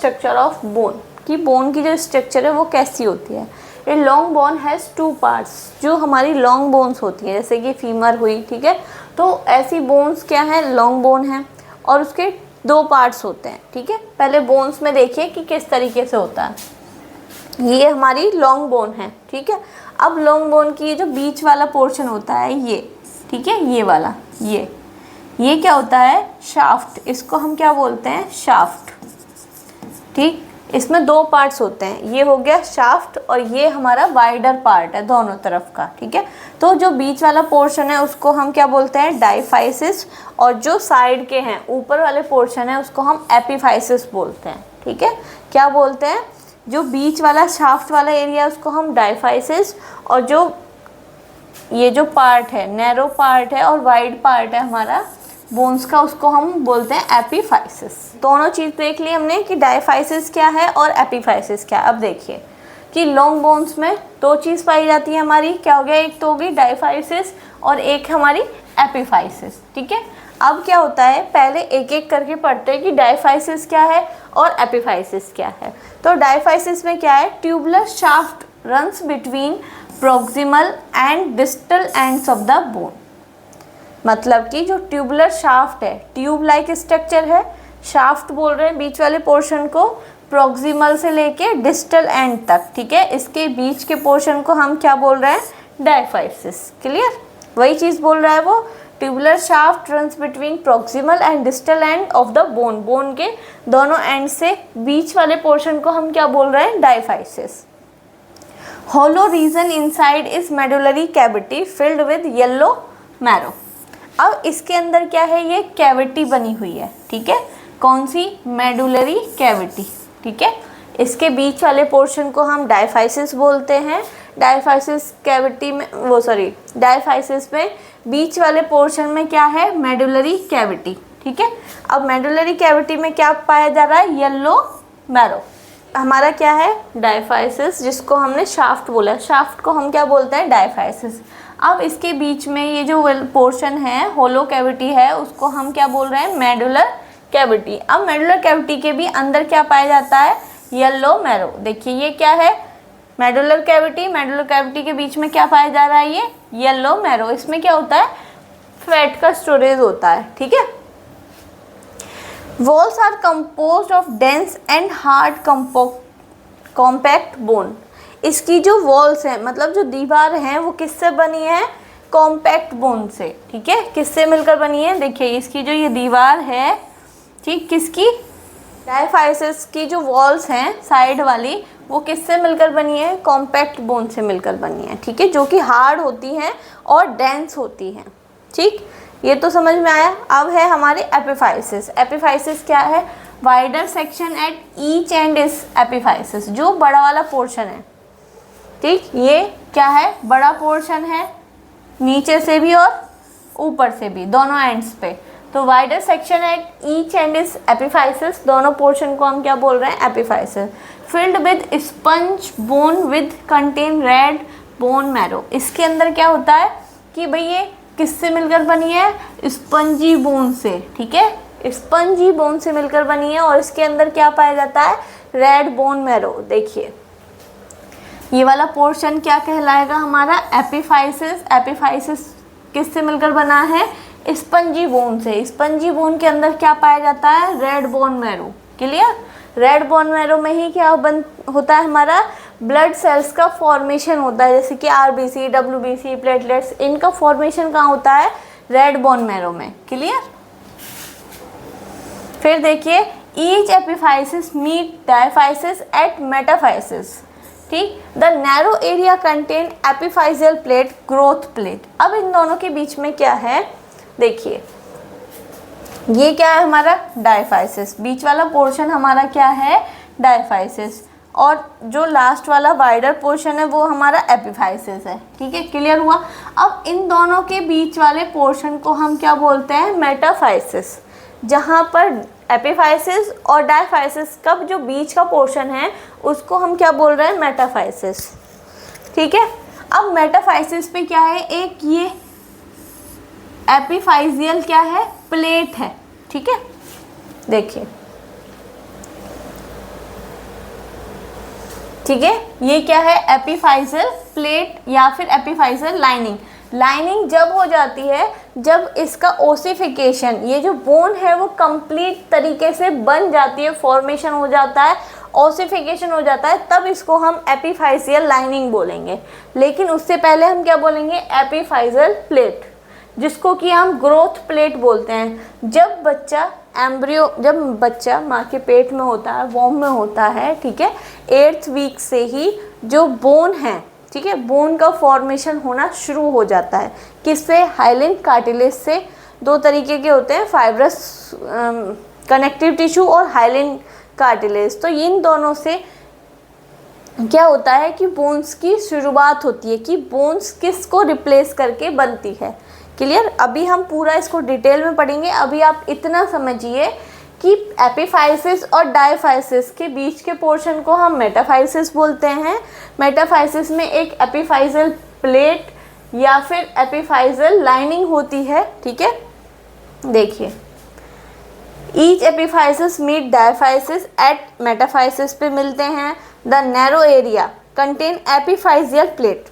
Structure of bone, कि bone की जो स्ट्रक्चर है वो कैसी होती है। A long bone has 2 parts, जो हमारी लॉन्ग बोन्स होती हैं जैसे कि फीमर हुई, ठीक है, तो ऐसी बोन्स क्या है, लॉन्ग बोन है और उसके 2 पार्ट्स होते हैं, ठीक है। पहले बोन्स में देखिए कि किस तरीके से होता है। ये हमारी लॉन्ग बोन है, ठीक है। अब लॉन्ग बोन की जो बीच वाला पोर्शन होता है ये, ठीक है, ये वाला, ये क्या होता है, शाफ्ट, इसको हम क्या बोलते हैं, शाफ्ट, ठीक। इसमें 2 पार्ट्स होते हैं, ये हो गया शाफ्ट और ये हमारा वाइडर पार्ट है दोनों तरफ का, ठीक है। तो जो बीच वाला पोर्शन है उसको हम क्या बोलते हैं, डायफाइसिस, और जो साइड के हैं ऊपर वाले पोर्शन है उसको हम एपिफाइसिस बोलते हैं, ठीक है। क्या बोलते हैं, जो बीच वाला शाफ्ट वाला एरिया उसको हम डायफाइसिस, और जो ये जो पार्ट है, नैरो पार्ट है और वाइड पार्ट है हमारा बोन्स का, उसको हम बोलते हैं एपिफाइसिस। दोनों चीज़ देख ली हमने कि डायफाइसिस क्या है और एपिफाइसिस क्या है। अब देखिए कि लॉन्ग बोन्स में 2 चीज़ पाई जाती है हमारी, क्या हो गया, एक तो होगी डायफाइसिस और एक हमारी एपिफाइसिस, ठीक है। अब क्या होता है, पहले एक एक करके पढ़ते हैं कि डायफाइसिस क्या है और एपिफाइसिस क्या है। तो डायफाइसिस में क्या है, tubular shaft runs between proximal and distal ends of the bone, मतलब कि जो ट्यूबुलर शाफ्ट है, ट्यूब लाइक स्ट्रक्चर है, शाफ्ट बोल रहे हैं बीच वाले पोर्शन को, प्रॉक्सिमल से लेके डिस्टल एंड तक, ठीक है, इसके बीच के पोर्शन को हम क्या बोल रहे हैं, डायफाइसिस। क्लियर, वही चीज़ बोल रहा है वो, tubular shaft runs between proximal and distal end of the bone, bone के दोनों एंड से बीच वाले पोर्शन को हम क्या बोल रहे हैं, diaphysis. Hollow region inside is medullary cavity filled with yellow marrow. अब इसके अंदर क्या है, ये कैविटी बनी हुई है, ठीक है, कौन सी, मेडुलरी कैविटी, ठीक है। इसके बीच वाले पोर्शन को हम डायफाइसिस बोलते हैं। डायफाइसिस कैविटी में डायफाइसिस में बीच वाले पोर्शन में क्या है, मेडुलरी कैविटी, ठीक है। अब मेडुलरी कैविटी में क्या पाया जा रहा है, येलो मैरो। हमारा क्या है, डायफाइसिस, जिसको हमने शाफ्ट बोला, शाफ्ट को हम क्या बोलते हैं, डायफाइसिस। अब इसके बीच में ये जो पोर्शन है, होलो कैविटी है, उसको हम क्या बोल रहे हैं, मेडुलर कैविटी। अब मेडुलर कैविटी के भी अंदर क्या पाया जाता है, येलो मैरो। देखिए ये क्या है, मेडुलर कैविटी, मेडुलर कैविटी के बीच में क्या पाया जा रहा है, ये येलो मैरो। इसमें क्या होता है, फैट का स्टोरेज होता है, ठीक है। Walls are composed of dense and hard compact bone. इसकी जो वॉल्स हैं, मतलब जो दीवार हैं, वो किससे बनी है, कॉम्पैक्ट बोन से, ठीक है। किससे मिलकर बनी है, देखिए इसकी जो ये दीवार है, ठीक, किसकी, डायफाइसिस की जो वॉल्स हैं साइड वाली, वो किससे मिलकर बनी है, कॉम्पैक्ट बोन से मिलकर बनी है, ठीक है, जो कि हार्ड होती हैं और डेंस होती हैं, ठीक। ये तो समझ में आया। अब है हमारे एपिफाइसिस। एपिफाइसिस क्या है, wider section at each and is epiphysis, जो बड़ा वाला पोर्शन है, ठीक, ये क्या है, बड़ा पोर्शन है, नीचे से भी और ऊपर से भी, दोनों एंड्स पे। तो wider section at each and is epiphysis, दोनों पोर्शन को हम क्या बोल रहे हैं, epiphysis. Filled with sponge bone with contain red bone marrow. इसके अंदर क्या होता है कि भाई ये किससे मिलकर बनी है, स्पंजी बोन से, ठीक है, स्पंजी बोन से मिलकर बनी है, और इसके अंदर क्या पाया जाता है, रेड बोन मैरो। देखिए ये वाला पोर्शन क्या कहलाएगा हमारा, एपिफाइसिस। एपिफाइसिस किससे मिलकर बना है, स्पंजी बोन से। स्पंजी बोन के अंदर क्या पाया जाता है, red bone marrow. Clear, red bone marrow में ही क्या होता है, हमारा ब्लड सेल्स का फॉर्मेशन होता है, जैसे कि आरबीसी, डब्ल्यूबीसी, प्लेटलेट्स, इनका फॉर्मेशन कहाँ होता है, रेड बोन मैरो में। क्लियर, फिर देखिए each epiphysis meet diaphysis at metaphysis, ठीक। The narrow area contain epiphyseal plate, growth plate. अब इन दोनों के बीच में क्या है, देखिए ये क्या है हमारा, डायफाइसिस, बीच वाला पोर्शन हमारा क्या है, डायफाइसिस, और जो लास्ट वाला वाइडर पोर्शन है वो हमारा एपिफाइसिस है, ठीक है। क्लियर हुआ। अब इन दोनों के बीच वाले पोर्शन को हम क्या बोलते हैं, मेटाफाइसिस, जहाँ पर एपिफाइसिस और डायफाइसिस का जो बीच का पोर्शन है उसको हम क्या बोल रहे हैं, मेटाफाइसिस, ठीक है। अब मेटाफाइसिस पे क्या है, एक ये एपिफाइजियल क्या है, प्लेट है, ठीक है। देखिए ठीक है। ये क्या है, एपिफाइजल प्लेट या फिर एपिफाइजल लाइनिंग। लाइनिंग जब हो जाती है जब इसका ओसिफिकेशन, ये जो बोन है वो कंप्लीट तरीके से बन जाती है, फॉर्मेशन हो जाता है, ओसिफिकेशन हो जाता है, तब इसको हम एपिफाइसियल लाइनिंग बोलेंगे। लेकिन उससे पहले हम क्या बोलेंगे, एपिफाइजल प्लेट, जिसको कि हम ग्रोथ प्लेट बोलते हैं। जब बच्चा माँ के पेट में होता है, वॉम में होता है, ठीक है, 8th वीक से ही जो बोन है, ठीक है, बोन का फॉर्मेशन होना शुरू हो जाता है। किससे, हाइलिन कार्टिलेज से। दो तरीके के होते हैं, फाइब्रस कनेक्टिव टिश्यू और हाइलिन कार्टिलेज। तो इन दोनों से क्या होता है कि बोन्स की शुरुआत होती है, कि बोन्स किसको रिप्लेस करके बनती है। क्लियर। अभी हम पूरा इसको डिटेल में पढ़ेंगे। अभी आप इतना समझिए कि एपिफाइसिस और डायफाइसिस के बीच के पोर्शन को हम मेटाफाइसिस बोलते हैं। मेटाफाइसिस में एक एपिफाइजल प्लेट या फिर एपिफाइजल लाइनिंग होती है, ठीक है। देखिए, each epiphysis meet diaphysis at metaphysis पे मिलते हैं। The narrow area contain epiphyseal plate.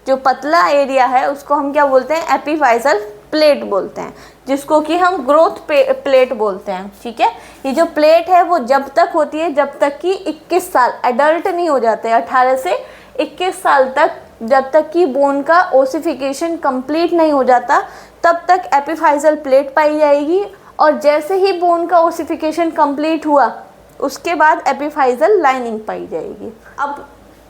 जो पतला एरिया है उसको हम क्या बोलते हैं, एपिफाइजल प्लेट बोलते हैं, जिसको कि हम ग्रोथ प्लेट बोलते हैं, ठीक है। ये जो प्लेट है वो जब तक होती है जब तक कि 21 साल, एडल्ट नहीं हो जाते, 18 से 21 साल तक, जब तक कि बोन का ओसिफिकेशन कंप्लीट नहीं हो जाता, तब तक एपिफाइजल प्लेट पाई जाएगी। और जैसे ही बोन का ओसिफिकेशन कंप्लीट हुआ उसके बाद एपिफाइजल लाइनिंग पाई जाएगी। अब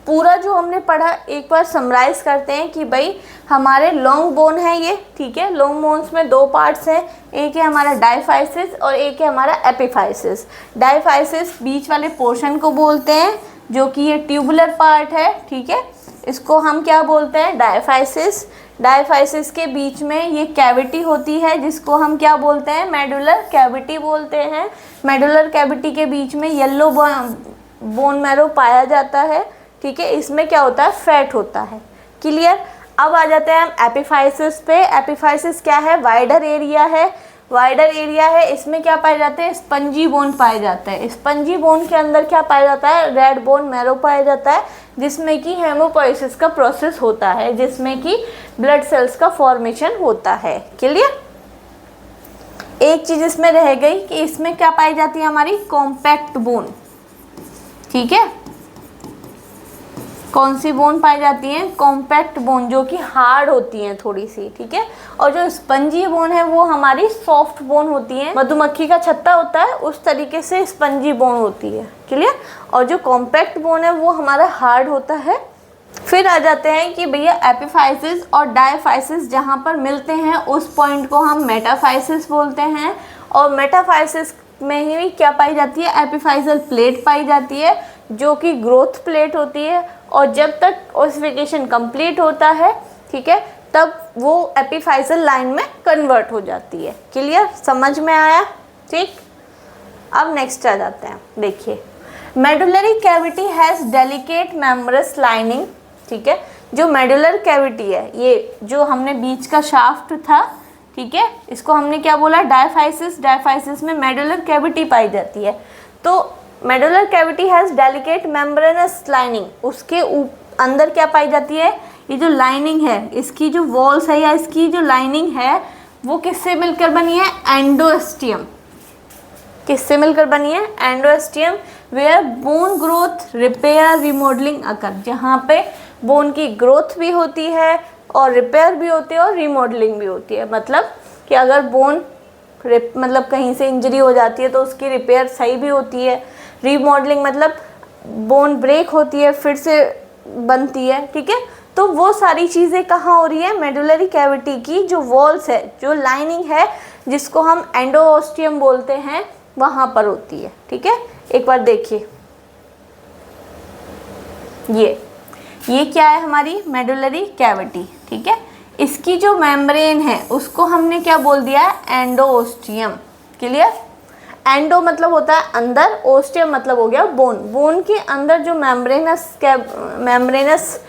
पूरा जो हमने पढ़ा एक बार समराइज करते हैं कि भाई हमारे लॉन्ग बोन है ये, ठीक है। लॉन्ग बोन्स में दो पार्ट्स हैं, एक है हमारा डायफाइसिस और एक है हमारा एपिफाइसिस। डायफाइसिस बीच वाले पोर्शन को बोलते हैं, जो कि ये ट्यूबुलर पार्ट है, ठीक है। इसको हम क्या बोलते हैं, डायफाइसिस। डायफाइसिस के बीच में ये कैविटी होती है, जिसको हम क्या बोलते हैं, मेडुलर कैविटी बोलते हैं। मेडुलर कैविटी के बीच में येलो बोन मैरो पाया जाता है, ठीक है। इसमें क्या होता है, फैट होता है। क्लियर। अब आ जाते हैं हम एपिफाइसिस पे। एपिफाइसिस क्या है, वाइडर एरिया है। वाइडर एरिया है, इसमें क्या पाए जाते हैं, स्पंजी बोन पाया जाता है। स्पंजी बोन के अंदर क्या पाया जाता है, रेड बोन मैरो पाया जाता है, जिसमें कि हेमोपोइसिस का प्रोसेस होता है, जिसमें कि ब्लड सेल्स का फॉर्मेशन होता है। क्लियर। एक चीज इसमें रह गई कि इसमें क्या पाई जाती है, हमारी कॉम्पैक्ट बोन, ठीक है। कौन सी बोन पाई जाती है, कॉम्पैक्ट बोन, जो कि हार्ड होती हैं थोड़ी सी, ठीक है। और जो स्पंजी बोन है वो हमारी सॉफ्ट बोन होती है, मधुमक्खी का छत्ता होता है उस तरीके से स्पंजी बोन होती है। क्लियर। और जो कॉम्पैक्ट बोन है वो हमारा हार्ड होता है। फिर आ जाते हैं कि भैया एपिफाइसिस और डायफाइसिस जहाँ पर मिलते हैं उस पॉइंट को हम मेटाफाइसिस बोलते हैं। और मेटाफाइसिस में ही क्या पाई जाती है, एपिफाइजल प्लेट पाई जाती है, जो कि ग्रोथ प्लेट होती है। और जब तक ओसिफिकेशन कंप्लीट होता है, ठीक है, तब वो एपिफाइजल लाइन में कन्वर्ट हो जाती है। क्लियर, समझ में आया, ठीक। अब नेक्स्ट आ जाते हैं। देखिए, medullary cavity has delicate membranous lining, ठीक है। जो मेडुलर कैविटी है, ये जो हमने बीच का शाफ्ट था, ठीक है, इसको हमने क्या बोला, डायफाइसिस। डायफाइसिस में मेडुलर कैविटी पाई जाती है। तो medullary cavity has delicate membranes lining. उसके अंदर क्या पाई जाती है, ये जो लाइनिंग है, इसकी जो वॉल्स है या इसकी जो लाइनिंग है वो किससे मिलकर बनी है, एंडोस्टियम। किससे मिलकर बनी है, endosteum. Where bone growth repair remodelling occur, जहाँ पे बोन की ग्रोथ भी होती है और रिपेयर भी होती है और रिमॉडलिंग भी होती है। मतलब कि अगर बोन मतलब कहीं से इंजरी हो जाती है तो उसकी रिपेयर सही भी होती है। रीमॉडलिंग मतलब बोन ब्रेक होती है फिर से बनती है, ठीक है। तो वो सारी चीज़ें कहाँ हो रही है, मेडुलरी कैविटी की जो वॉल्स है, जो लाइनिंग है, जिसको हम एंडोस्टियम बोलते हैं, वहाँ पर होती है, ठीक है। एक बार देखिए, ये क्या है, हमारी मेडुलरी कैविटी, ठीक है। इसकी जो मेम्ब्रेन है उसको हमने क्या बोल दिया है, एंडोस्टियम। क्लियर। एंडो मतलब होता है अंदर, ओस्टियम मतलब हो गया बोन। बोन के अंदर जो मेम्ब्रेनस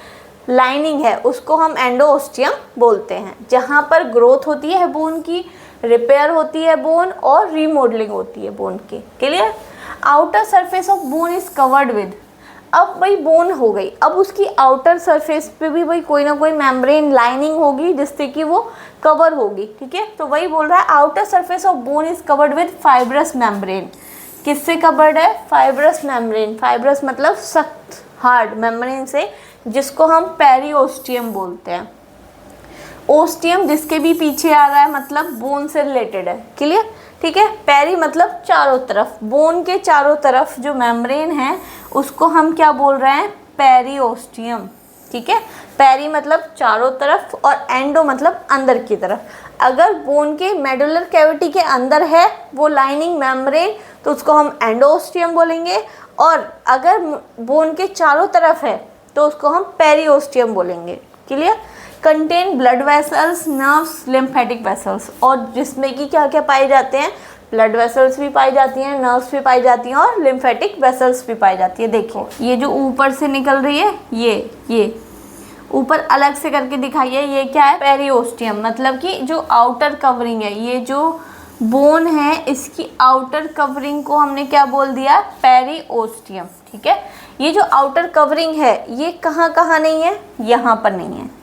लाइनिंग है उसको हम एंडोस्टियम बोलते हैं, जहाँ पर ग्रोथ होती है बोन की, रिपेयर होती है बोन और रीमॉडलिंग होती है बोन की। Clear. Outer surface of bone is covered with, अब भाई बोन हो गई, अब उसकी आउटर सरफेस पे भी भाई कोई ना कोई मेम्ब्रेन लाइनिंग होगी जिससे कि वो कवर होगी, ठीक है। तो वही बोल रहा है outer surface of bone is covered with fibrous membrane. किससे कवर्ड है? Fibrous membrane. फाइब्रस मतलब सख्त, हार्ड मेम्ब्रेन से, जिसको हम पेरिओस्टियम बोलते हैं। ओस्टियम जिसके भी पीछे आ रहा है मतलब बोन से रिलेटेड है, क्लियर, ठीक है। पेरी मतलब चारों तरफ, बोन के चारों तरफ जो मेम्ब्रेन है उसको हम क्या बोल रहे हैं? पेरिओस्टियम, ठीक है। पेरी मतलब चारों तरफ और एंडो मतलब अंदर की तरफ। अगर बोन के मेडुलर कैविटी के अंदर है वो लाइनिंग मेम्ब्रेन तो उसको हम एंडोस्टियम बोलेंगे, और अगर बोन के चारों तरफ है तो उसको हम पेरिओस्टियम बोलेंगे, clear. Contain blood vessels, nerves, lymphatic vessels, और जिसमें कि क्या क्या पाए जाते हैं? ब्लड वेसल्स भी पाई जाती हैं, नर्व्स भी पाई जाती हैं और लिम्फेटिक वेसल्स भी पाई जाती है। देखिए ये जो ऊपर से निकल रही है, ये ऊपर अलग से करके दिखाइए, ये क्या है? पेरिओस्टियम, मतलब कि जो आउटर कवरिंग है, ये जो बोन है इसकी आउटर कवरिंग को हमने क्या बोल दिया? पेरिओस्टियम, ठीक है। ये जो आउटर कवरिंग है ये कहाँ कहाँ नहीं है? यहाँ पर नहीं है।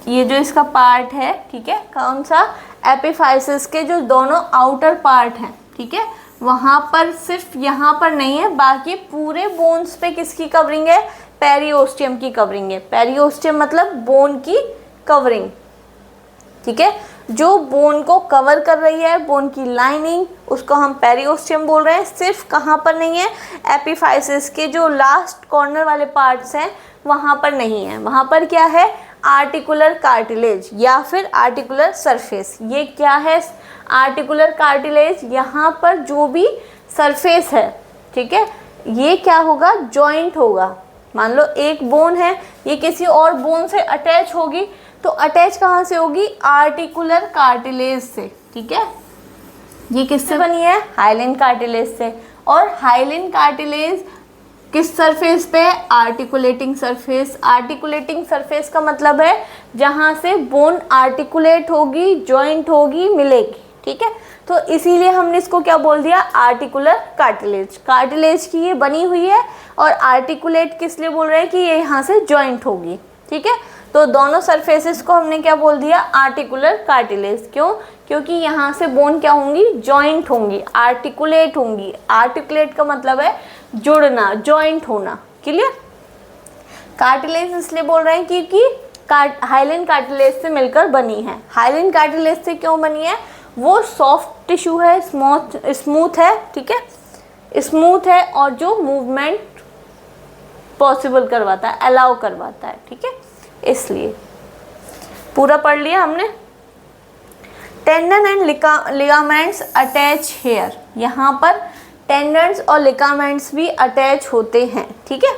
ये जो इसका पार्ट है, ठीक है, कौन सा? एपिफाइसिस के जो दोनों आउटर पार्ट हैं, ठीक है, वहाँ पर सिर्फ यहाँ पर नहीं है, बाकी पूरे बोन्स पे किसकी कवरिंग है? पेरिओस्टियम की कवरिंग है। पेरिओस्टियम मतलब बोन की कवरिंग, ठीक है, जो बोन को कवर कर रही है, बोन की लाइनिंग, उसको हम पेरिओस्टियम बोल रहे हैं। सिर्फ कहाँ पर नहीं है? एपिफाइसिस के जो लास्ट कॉर्नर वाले पार्ट्स हैं वहाँ पर नहीं है। वहाँ पर क्या है? आर्टिकुलर कार्टिलेज या फिर आर्टिकुलर सरफेस। ये क्या है? Articular cartilage. यहाँ पर जो भी सरफेस है, ठीक है, ये क्या होगा? जॉइंट होगा। मान लो एक बोन है, ये किसी और बोन से अटैच होगी, तो अटैच कहाँ से होगी? आर्टिकुलर कार्टिलेज से, ठीक है। ये किससे बनी है? हाइलिन कार्टिलेज से। और हाइलिन कार्टिलेज किस सरफेस पे है? Articulating surface. आर्टिकुलेटिंग सरफेस का मतलब है जहाँ से बोन आर्टिकुलेट होगी, जॉइंट होगी, मिलेगी, ठीक है। तो इसीलिए हमने इसको क्या बोल दिया? Articular cartilage. कार्टिलेज की ये बनी हुई है, और आर्टिकुलेट किस लिए बोल रहे हैं? कि ये यहाँ से जॉइंट होगी, ठीक है। तो दोनों सरफेसेस को हमने क्या बोल दिया? Articular cartilage. क्यों? क्योंकि यहाँ से बोन क्या होंगी? जॉइंट होंगी, आर्टिकुलेट होंगी। आर्टिकुलेट का मतलब है जुड़ना, जॉइंट होना, क्लियर। कार्टिलेज इसलिए बोल रहे हैं क्योंकि हाइलिन कार्टिलेज से मिलकर बनी है। हाइलिन कार्टिलेज से क्यों बनी है? वो सॉफ्ट टिश्यू है, स्मूथ है, ठीक है, स्मूथ है, और जो मूवमेंट पॉसिबल करवाता है, अलाउ करवाता है, ठीक है, इसलिए। पूरा पढ़ लिया हमने। Tendon and ligaments attach here. यहाँ पर टेंडन्स और लिगामेंट्स भी अटैच होते हैं, ठीक है।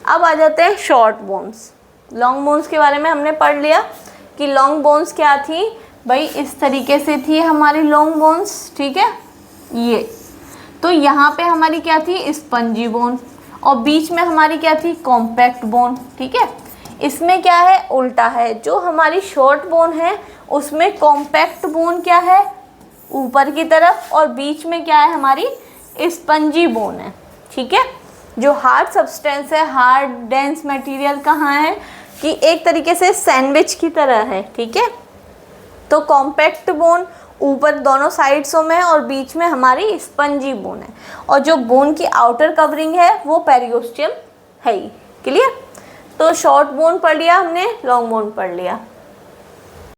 अब आ जाते हैं शॉर्ट बोन्स। लॉन्ग बोन्स के बारे में हमने पढ़ लिया कि लॉन्ग बोन्स क्या थी भाई, इस तरीके से थी हमारी लॉन्ग बोन्स, ठीक है। ये तो यहाँ पे हमारी क्या थी? स्पंजी बोन, और बीच में हमारी क्या थी? कॉम्पैक्ट बोन, ठीक है। इसमें क्या है? उल्टा है। जो हमारी शॉर्ट बोन है उसमें कॉम्पैक्ट बोन क्या है? ऊपर की तरफ, और बीच में क्या है? हमारी स्पंजी बोन है, ठीक है। जो हार्ड सब्सटेंस है, हार्ड डेंस मटेरियल कहाँ है? कि एक तरीके से सैंडविच की तरह है, ठीक है। तो कॉम्पैक्ट बोन ऊपर दोनों साइड्सों में, और बीच में हमारी स्पंजी बोन है, और जो बोन की आउटर कवरिंग है वो पेरिओस्टियम है ही, क्लियर। तो शॉर्ट बोन पढ़ लिया हमने, लॉन्ग बोन पढ़ लिया।